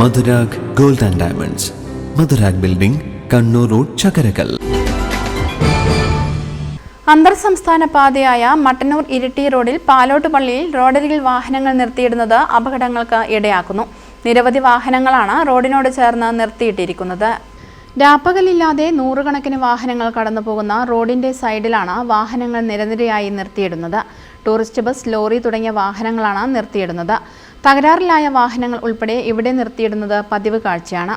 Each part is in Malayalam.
Madhurag gold and diamonds, Madhurag building, Kannur road, Chakkarakal. അന്തർ സംസ്ഥാന പാതയായ മട്ടന്നൂർ ഇരിട്ടി റോഡിൽ പാലോട്ടുപള്ളിയിൽ റോഡരികിൽ വാഹനങ്ങൾ നിർത്തിയിടുന്നത് അപകടങ്ങൾക്ക് ഇടയാക്കുന്നു. നിരവധി വാഹനങ്ങളാണ് റോഡിനോട് ചേർന്ന് നിർത്തിയിട്ടിരിക്കുന്നത്. രാപ്പകലില്ലാതെ നൂറുകണക്കിന് വാഹനങ്ങൾ കടന്നുപോകുന്ന റോഡിന്റെ സൈഡിലാണ് വാഹനങ്ങൾ നിരനിരയായി നിർത്തിയിടുന്നത്. ടൂറിസ്റ്റ് ബസ്, ലോറി തുടങ്ങിയ വാഹനങ്ങളാണ് നിർത്തിയിടുന്നത്. തകരാറിലായ വാഹനങ്ങൾ ഉൾപ്പെടെ ഇവിടെ നിർത്തിയിടുന്നത് പതിവ് കാഴ്ചയാണ്.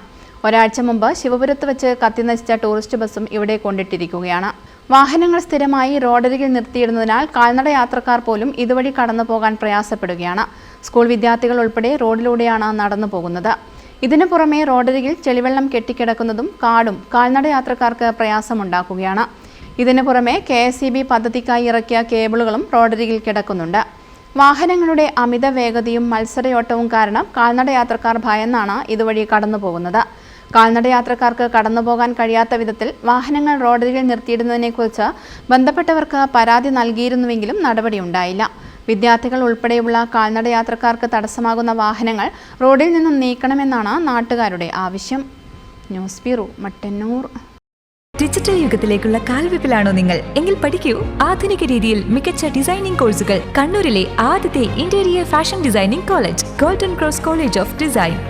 ഒരാഴ്ച മുമ്പ് ശിവപുരത്ത് വെച്ച് കത്തിനശിച്ച ടൂറിസ്റ്റ് ബസ്സും ഇവിടെ കൊണ്ടിട്ടിരിക്കുകയാണ്. വാഹനങ്ങൾ സ്ഥിരമായി റോഡരികിൽ നിർത്തിയിടുന്നതിനാൽ കാൽനട യാത്രക്കാർ പോലും ഇതുവഴി കടന്നു പോകാൻ പ്രയാസപ്പെടുകയാണ്. സ്കൂൾ വിദ്യാർത്ഥികൾ ഉൾപ്പെടെ റോഡിലൂടെയാണ് നടന്നു പോകുന്നത്. ഇതിനു പുറമെ റോഡരികിൽ ചെളിവെള്ളം കെട്ടിക്കിടക്കുന്നതും കാടും കാൽനട യാത്രക്കാർക്ക് പ്രയാസമുണ്ടാക്കുകയാണ്. ഇതിനു പുറമെ KSEB പദ്ധതിക്കായി ഇറക്കിയ കേബിളുകളും റോഡരികിൽ കിടക്കുന്നുണ്ട്. വാഹനങ്ങളുടെ അമിത വേഗതയും മത്സരയോട്ടവും കാരണം കാൽനട യാത്രക്കാർ ഭയന്നാണ് ഇതുവഴി കടന്നു പോകുന്നത്. കാൽനട യാത്രക്കാർക്ക് കടന്നുപോകാൻ കഴിയാത്ത വിധത്തിൽ വാഹനങ്ങൾ റോഡരികിൽ നിർത്തിയിടുന്നതിനെക്കുറിച്ച് ബന്ധപ്പെട്ടവർക്ക് പരാതി നൽകിയിരുന്നുവെങ്കിലും നടപടിയുണ്ടായില്ല. വിദ്യാർത്ഥികൾ ഉൾപ്പെടെയുള്ള കാൽനട യാത്രക്കാർക്ക് തടസ്സമാകുന്ന വാഹനങ്ങൾ റോഡിൽ നിന്നും നീക്കണമെന്നാണ് നാട്ടുകാരുടെ ആവശ്യം. News bureau, Mattannur. ഡിജിറ്റൽ യുഗത്തിലേക്കുള്ള കാൽവെപ്പിലാണോ നിങ്ങൾ? എങ്കിൽ പഠിക്കൂ. ആധുനിക രീതിയിൽ മികച്ച ഡിസൈനിംഗ് കോഴ്സുകൾ. കണ്ണൂരിലെ ആദ്യത്തെ interior fashion designing college, golden cross college of design.